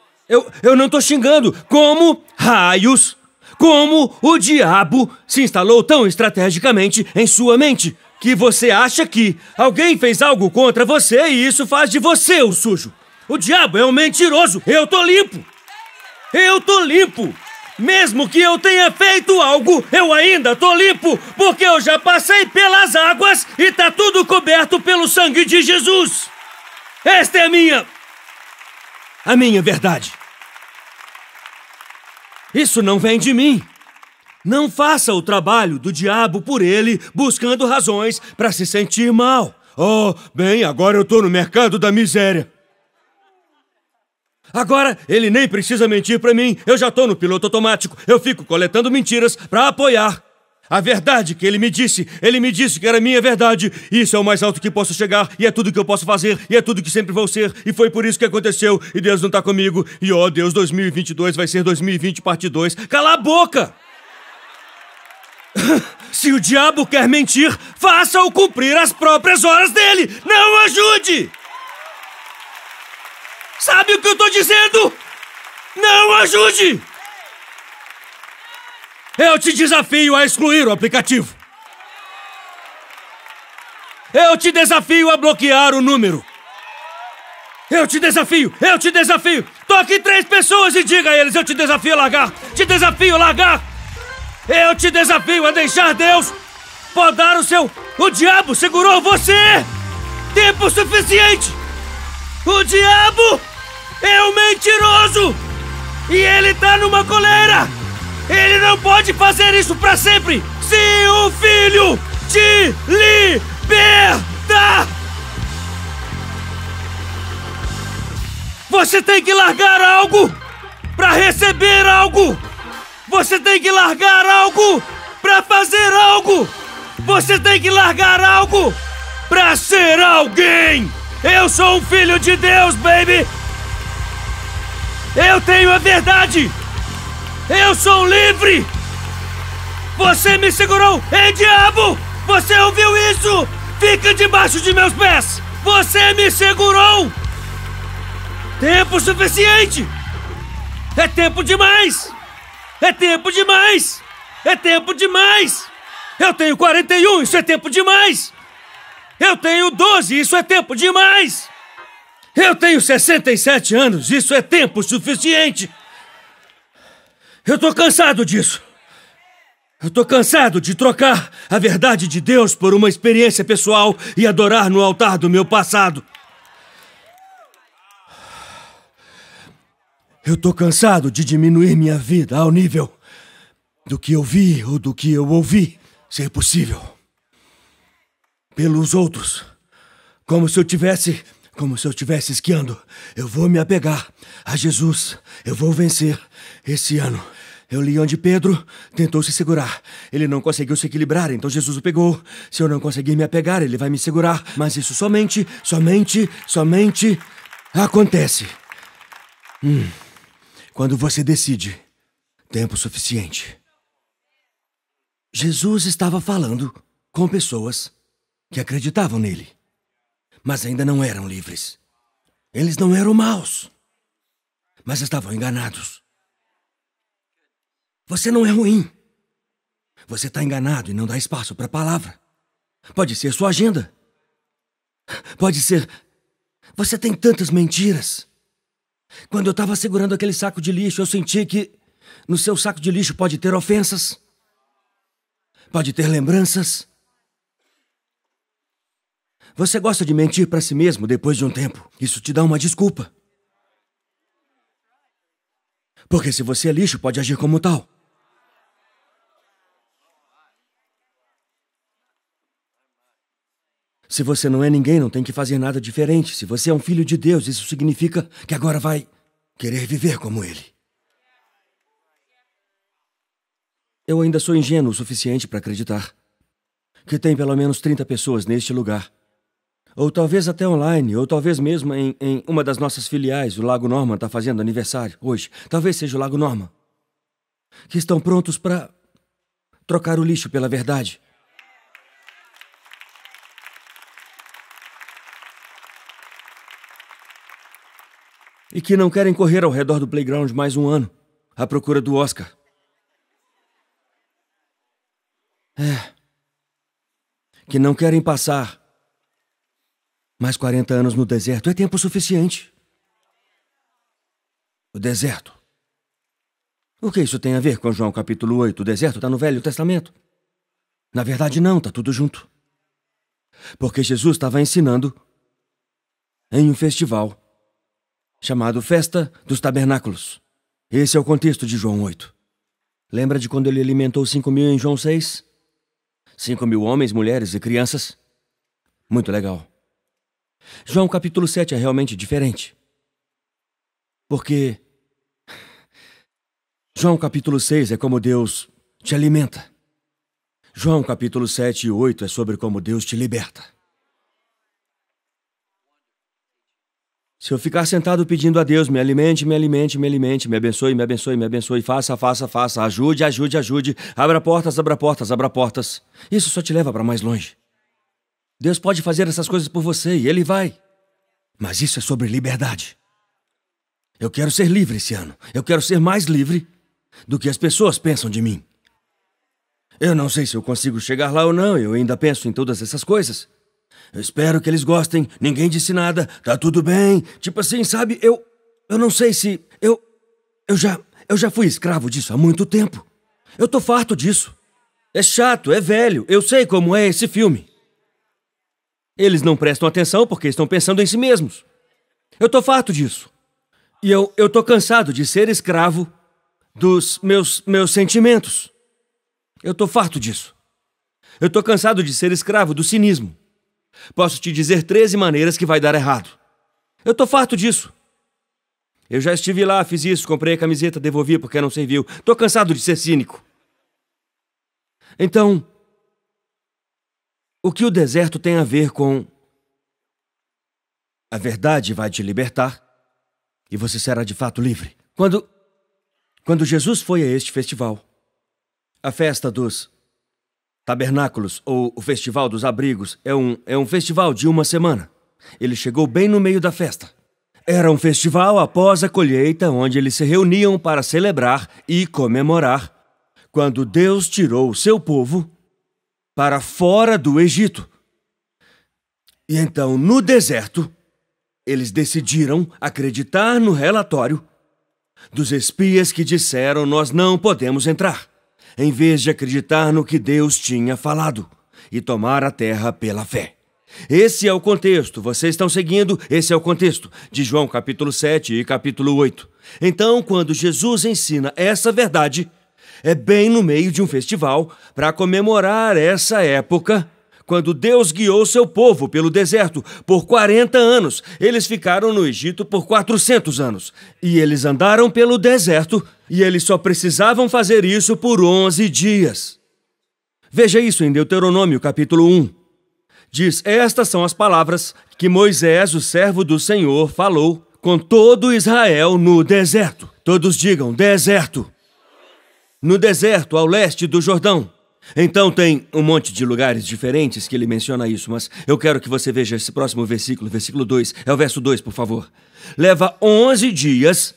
Eu não tô xingando. Como raios? Como o diabo se instalou tão estrategicamente em sua mente que você acha que alguém fez algo contra você e isso faz de você o sujo? O diabo é um mentiroso. Eu tô limpo. Eu tô limpo. Mesmo que eu tenha feito algo, eu ainda tô limpo, porque eu já passei pelas águas e tá tudo coberto pelo sangue de Jesus. Esta é a minha verdade. Isso não vem de mim. Não faça o trabalho do diabo por ele, buscando razões para se sentir mal. Oh, bem, agora eu tô no mercado da miséria. Agora ele nem precisa mentir para mim. Eu já tô no piloto automático. Eu fico coletando mentiras para apoiar a verdade que ele me disse que era minha verdade. Isso é o mais alto que posso chegar, e é tudo que eu posso fazer, e é tudo que sempre vou ser, e foi por isso que aconteceu, e Deus não tá comigo, e ó Deus, 2022 vai ser 2020 parte 2. Cala a boca! Se o diabo quer mentir, faça-o cumprir as próprias horas dele! Não ajude! Sabe o que eu tô dizendo? Não ajude! Eu te desafio a excluir o aplicativo. Eu te desafio a bloquear o número. Eu te desafio. Toque 3 pessoas e diga a eles, eu te desafio a largar. Eu te desafio a deixar Deus podar o seu... O diabo segurou você tempo suficiente. O diabo é um mentiroso. E ele tá numa coleira. Ele não pode fazer isso pra sempre! Se o Filho te liberta! Você tem que largar algo pra receber algo! Você tem que largar algo pra fazer algo! Você tem que largar algo pra ser alguém! Eu sou um filho de Deus, baby! Eu tenho a verdade! Eu sou livre! Você me segurou! Ei, diabo! Você ouviu isso? Fica debaixo de meus pés! Você me segurou! Tempo suficiente! É tempo demais! É tempo demais! É tempo demais! Eu tenho 41, isso é tempo demais! Eu tenho 12, isso é tempo demais! Eu tenho 67 anos, isso é tempo suficiente! Eu tô cansado disso. Eu tô cansado de trocar a verdade de Deus por uma experiência pessoal e adorar no altar do meu passado. Eu tô cansado de diminuir minha vida ao nível do que eu vi ou do que eu ouvi ser possível pelos outros, como se eu tivesse esquiando. Eu vou me apegar a Jesus. Eu vou vencer esse ano. Eu li onde Pedro tentou se segurar. Ele não conseguiu se equilibrar, então Jesus o pegou. Se eu não conseguir me apegar, ele vai me segurar. Mas isso somente acontece quando você decide tempo suficiente. Jesus estava falando com pessoas que acreditavam nele, mas ainda não eram livres. Eles não eram maus, mas estavam enganados. Você não é ruim. Você está enganado e não dá espaço para a palavra. Pode ser sua agenda. Pode ser... Você tem tantas mentiras. Quando eu estava segurando aquele saco de lixo, eu senti que no seu saco de lixo pode ter ofensas. Pode ter lembranças. Você gosta de mentir para si mesmo depois de um tempo. Isso te dá uma desculpa. Porque se você é lixo, pode agir como tal. Se você não é ninguém, não tem que fazer nada diferente. Se você é um filho de Deus, isso significa que agora vai querer viver como Ele. Eu ainda sou ingênuo o suficiente para acreditar que tem pelo menos 30 pessoas neste lugar. Ou talvez até online, ou talvez mesmo em uma das nossas filiais. O Lago Norman está fazendo aniversário hoje. Talvez seja o Lago Norman. Que estão prontos para trocar o lixo pela verdade. E que não querem correr ao redor do playground mais um ano, à procura do Oscar. Que não querem passar mais 40 anos no deserto. É tempo suficiente. O deserto. O que isso tem a ver com João capítulo 8? O deserto está no Velho Testamento. Na verdade, não, está tudo junto. Porque Jesus estava ensinando em um festival chamado Festa dos Tabernáculos. Esse é o contexto de João 8. Lembra de quando ele alimentou 5.000 em João 6? 5.000 homens, mulheres e crianças? Muito legal. João capítulo 7 é realmente diferente. Porque João capítulo 6 é como Deus te alimenta. João capítulo 7 e 8 é sobre como Deus te liberta. Se eu ficar sentado pedindo a Deus, me alimente, me alimente, me alimente, me abençoe, me abençoe, me abençoe, faça, faça, faça, ajude, ajude, ajude, abra portas, abra portas, abra portas. Isso só te leva para mais longe. Deus pode fazer essas coisas por você e Ele vai. Mas isso é sobre liberdade. Eu quero ser livre esse ano. Eu quero ser mais livre do que as pessoas pensam de mim. Eu não sei se eu consigo chegar lá ou não, eu ainda penso em todas essas coisas. Eu espero que eles gostem, ninguém disse nada, tá tudo bem. Tipo assim, sabe, eu não sei se... Eu já fui escravo disso há muito tempo. Eu tô farto disso. É chato, é velho, eu sei como é esse filme. Eles não prestam atenção porque estão pensando em si mesmos. Eu tô farto disso. E eu tô cansado de ser escravo dos meus sentimentos. Eu tô farto disso. Eu tô cansado de ser escravo do cinismo. Posso te dizer 13 maneiras que vai dar errado. Eu tô farto disso. Eu já estive lá, fiz isso, comprei a camiseta, devolvi porque não serviu. Tô cansado de ser cínico. Então, o que o deserto tem a ver com... A verdade vai te libertar e você será de fato livre. Quando Jesus foi a este festival, a festa dos Tabernáculos, ou o Festival dos Abrigos, é um festival de uma semana. Ele chegou bem no meio da festa. Era um festival após a colheita, onde eles se reuniam para celebrar e comemorar quando Deus tirou o seu povo para fora do Egito. E então, no deserto, eles decidiram acreditar no relatório dos espias que disseram: nós não podemos entrar, em vez de acreditar no que Deus tinha falado e tomar a terra pela fé. Esse é o contexto, vocês estão seguindo? Esse é o contexto de João capítulo 7 e capítulo 8. Então, quando Jesus ensina essa verdade, é bem no meio de um festival para comemorar essa época, quando Deus guiou seu povo pelo deserto por 40 anos. Eles ficaram no Egito por 400 anos. E eles andaram pelo deserto e eles só precisavam fazer isso por 11 dias. Veja isso em Deuteronômio, capítulo 1. Diz: estas são as palavras que Moisés, o servo do Senhor, falou com todo Israel no deserto. Todos digam: deserto. No deserto, ao leste do Jordão. Então tem um monte de lugares diferentes que ele menciona isso, mas eu quero que você veja esse próximo versículo, versículo 2. É o verso 2, por favor. Leva 11 dias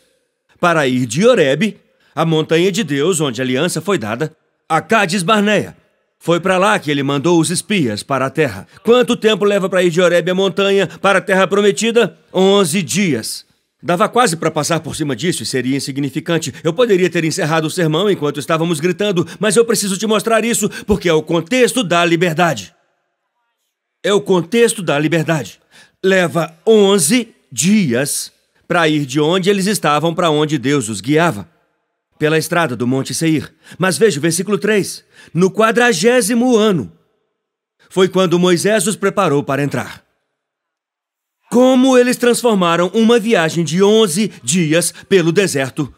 para ir de Horebe, a montanha de Deus, onde a aliança foi dada, a Cádiz Barneia. Foi para lá que ele mandou os espias para a terra. Quanto tempo leva para ir de Horebe, a montanha, para a terra prometida? 11 dias. Dava quase para passar por cima disso e seria insignificante. Eu poderia ter encerrado o sermão enquanto estávamos gritando, mas eu preciso te mostrar isso porque é o contexto da liberdade. É o contexto da liberdade. Leva 11 dias para ir de onde eles estavam para onde Deus os guiava, pela estrada do Monte Seir. Mas veja o versículo 3. No 40º ano foi quando Moisés os preparou para entrar. Como eles transformaram uma viagem de 11 dias pelo deserto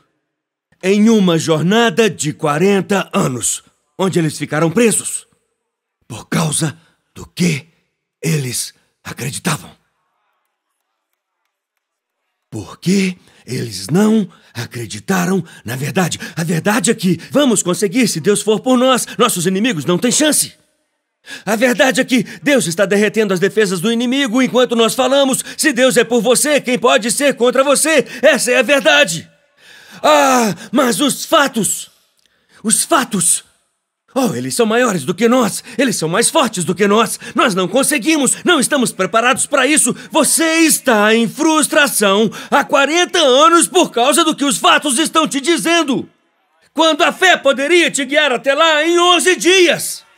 em uma jornada de 40 anos, onde eles ficaram presos por causa do que eles acreditavam. Porque eles não acreditaram na verdade. A verdade é que vamos conseguir se Deus for por nós. Nossos inimigos não têm chance. A verdade é que Deus está derretendo as defesas do inimigo enquanto nós falamos. Se Deus é por você, quem pode ser contra você? Essa é a verdade. Mas os fatos, eles são maiores do que nós. Eles são mais fortes do que nós. Nós não conseguimos, não estamos preparados para isso. Você está em frustração há 40 anos por causa do que os fatos estão te dizendo, quando a fé poderia te guiar até lá em 11 dias.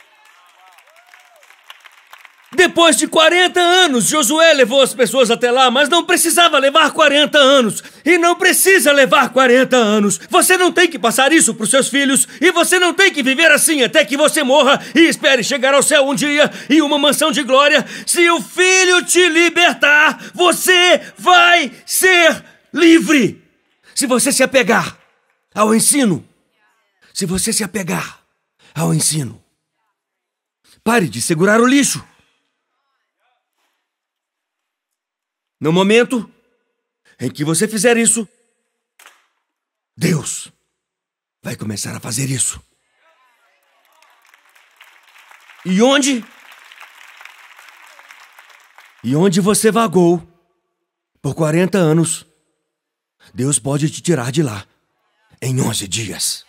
Depois de 40 anos, Josué levou as pessoas até lá, mas não precisava levar 40 anos. E não precisa levar 40 anos. Você não tem que passar isso para os seus filhos. E você não tem que viver assim até que você morra e espere chegar ao céu um dia em uma mansão de glória. Se o Filho te libertar, você vai ser livre. Se você se apegar ao ensino. Se você se apegar ao ensino. Pare de segurar o lixo. No momento em que você fizer isso, Deus vai começar a fazer isso. E onde você vagou por 40 anos, Deus pode te tirar de lá em 11 dias.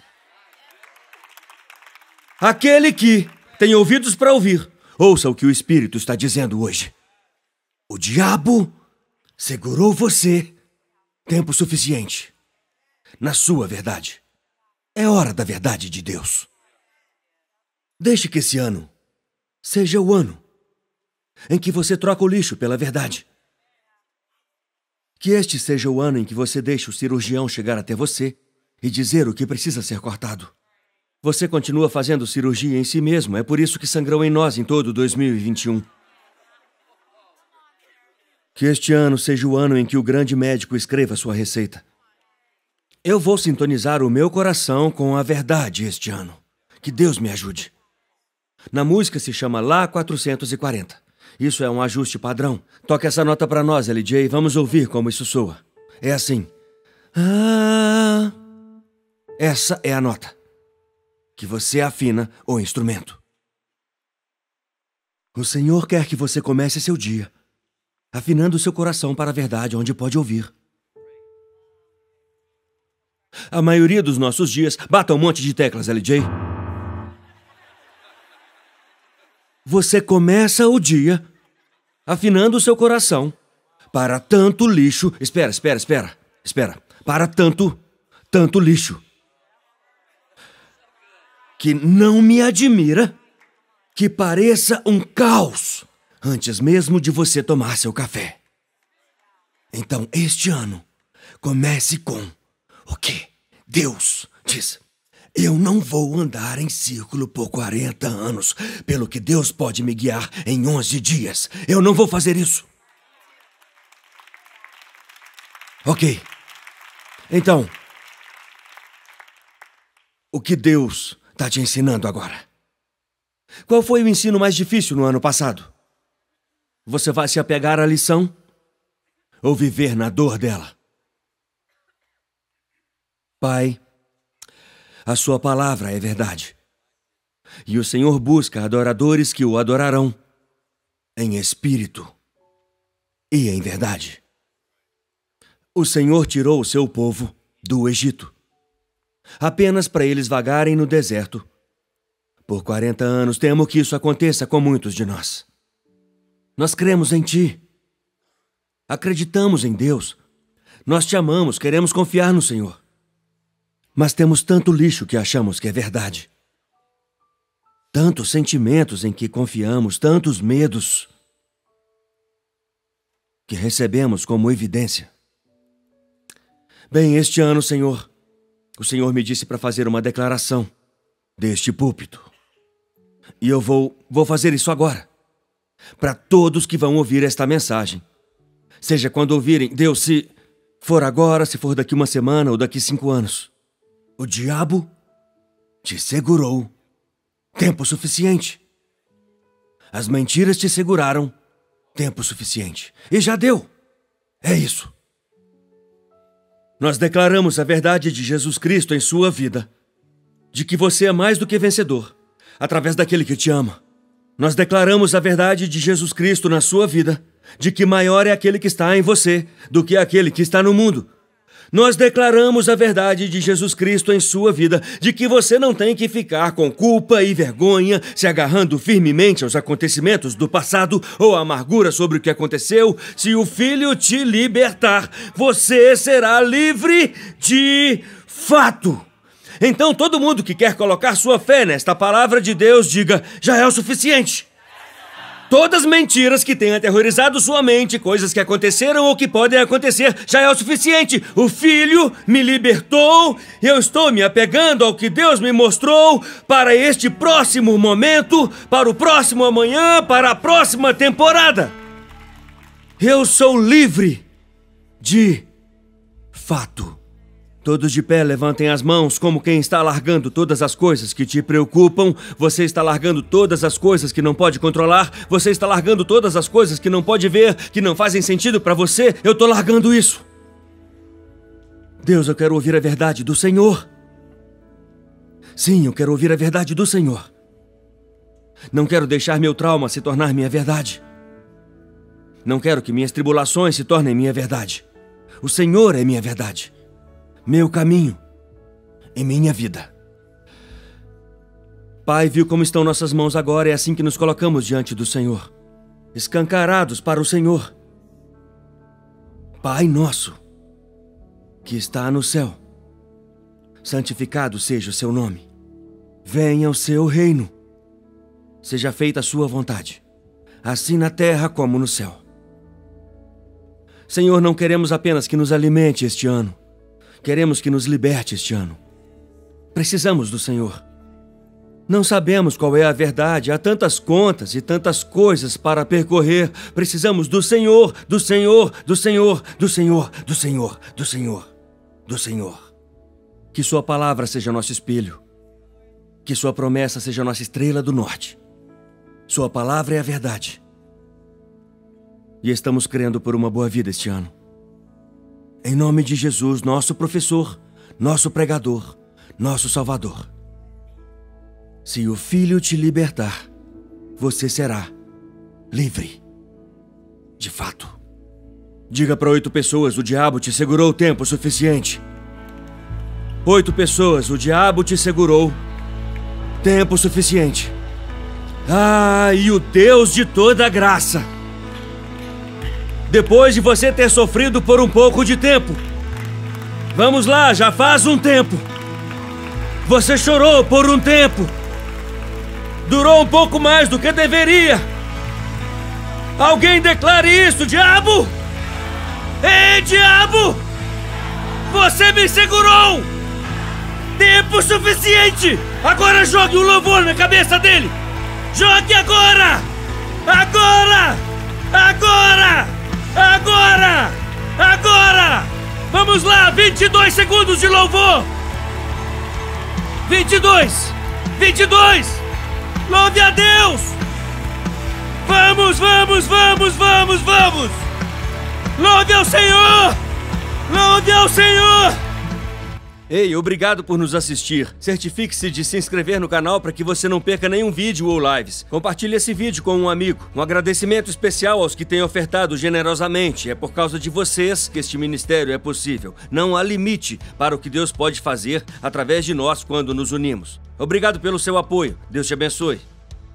Aquele que tem ouvidos para ouvir, ouça o que o Espírito está dizendo hoje. O diabo segurou você tempo suficiente na sua verdade. É hora da verdade de Deus. Deixe que esse ano seja o ano em que você troca o lixo pela verdade. Que este seja o ano em que você deixa o cirurgião chegar até você e dizer o que precisa ser cortado. Você continua fazendo cirurgia em si mesmo, é por isso que sangrou em nós em todo 2021. Que este ano seja o ano em que o grande médico escreva sua receita. Eu vou sintonizar o meu coração com a verdade este ano. Que Deus me ajude. Na música se chama Lá 440. Isso é um ajuste padrão. Toca essa nota para nós, LJ. Vamos ouvir como isso soa. É assim. Essa é a nota que você afina o instrumento. O Senhor quer que você comece seu dia afinando seu coração para a verdade onde pode ouvir. A maioria dos nossos dias... Bata um monte de teclas, LJ. Você começa o dia afinando seu coração para tanto lixo... Espera. Para tanto lixo. Que não me admira que pareça um caos antes mesmo de você tomar seu café. Então, este ano, comece com o que Deus diz. Eu não vou andar em círculo por 40 anos, pelo que Deus pode me guiar em 11 dias. Eu não vou fazer isso. Ok. Então, o que Deus está te ensinando agora? Qual foi o ensino mais difícil no ano passado? Você vai se apegar à lição ou viver na dor dela? Pai, a sua palavra é verdade. E o Senhor busca adoradores que o adorarão em espírito e em verdade. O Senhor tirou o seu povo do Egito, apenas para eles vagarem no deserto. Por 40 anos temo que isso aconteça com muitos de nós. Nós cremos em Ti. Acreditamos em Deus. Nós te amamos, queremos confiar no Senhor. Mas temos tanto lixo que achamos que é verdade. Tantos sentimentos em que confiamos, tantos medos que recebemos como evidência. Bem, este ano, Senhor, o Senhor me disse para fazer uma declaração deste púlpito. E eu vou fazer isso agora. Para todos que vão ouvir esta mensagem. Seja quando ouvirem, Deus, se for agora, se for daqui uma semana ou daqui 5 anos. O diabo te segurou tempo suficiente. As mentiras te seguraram tempo suficiente. E já deu. É isso. Nós declaramos a verdade de Jesus Cristo em sua vida. De que você é mais do que vencedor, através daquele que te ama. Nós declaramos a verdade de Jesus Cristo na sua vida. De que maior é aquele que está em você do que aquele que está no mundo. Nós declaramos a verdade de Jesus Cristo em sua vida, de que você não tem que ficar com culpa e vergonha, se agarrando firmemente aos acontecimentos do passado ou a amargura sobre o que aconteceu. Se o Filho te libertar, você será livre de fato. Então todo mundo que quer colocar sua fé nesta palavra de Deus, diga, já é o suficiente. Todas as mentiras que têm aterrorizado sua mente, coisas que aconteceram ou que podem acontecer, já é o suficiente. O Filho me libertou, eu estou me apegando ao que Deus me mostrou para este próximo momento, para o próximo amanhã, para a próxima temporada. Eu sou livre de fato. Todos de pé, levantem as mãos como quem está largando todas as coisas que te preocupam. Você está largando todas as coisas que não pode controlar. Você está largando todas as coisas que não pode ver, que não fazem sentido para você. Eu estou largando isso. Deus, eu quero ouvir a verdade do Senhor. Sim, eu quero ouvir a verdade do Senhor. Não quero deixar meu trauma se tornar minha verdade. Não quero que minhas tribulações se tornem minha verdade. O Senhor é minha verdade. Meu caminho e minha vida. Pai, viu como estão nossas mãos agora, é assim que nos colocamos diante do Senhor, escancarados para o Senhor. Pai nosso, que está no céu, santificado seja o seu nome. Venha o seu reino. Seja feita a sua vontade, assim na terra como no céu. Senhor, não queremos apenas que nos alimente este ano. Queremos que nos liberte este ano. Precisamos do Senhor. Não sabemos qual é a verdade. Há tantas contas e tantas coisas para percorrer. Precisamos do Senhor, do Senhor, do Senhor, do Senhor, do Senhor, do Senhor, do Senhor. Que sua palavra seja nosso espelho. Que sua promessa seja nossa estrela do norte. Sua palavra é a verdade. E estamos crendo por uma boa vida este ano. Em nome de Jesus, nosso professor, nosso pregador, nosso Salvador. Se o Filho te libertar, você será livre. De fato. Diga para 8 pessoas, o diabo te segurou o tempo suficiente. 8 pessoas, o diabo te segurou tempo suficiente. Ah, e o Deus de toda graça, depois de você ter sofrido por um pouco de tempo. Vamos lá, já faz um tempo. Você chorou por um tempo. Durou um pouco mais do que deveria. Alguém declare isso, diabo! Ei, diabo! Você me segurou! Tempo suficiente! Agora jogue um louvor na cabeça dele! Jogue agora! Agora! Agora! Agora! Agora! Vamos lá! 22 segundos de louvor! 22! 22! Louve a Deus! Vamos, vamos, vamos, vamos, vamos! Louve ao Senhor! Louve ao Senhor! Ei, obrigado por nos assistir. Certifique-se de se inscrever no canal para que você não perca nenhum vídeo ou lives. Compartilhe esse vídeo com um amigo. Um agradecimento especial aos que têm ofertado generosamente. É por causa de vocês que este ministério é possível. Não há limite para o que Deus pode fazer através de nós quando nos unimos. Obrigado pelo seu apoio. Deus te abençoe.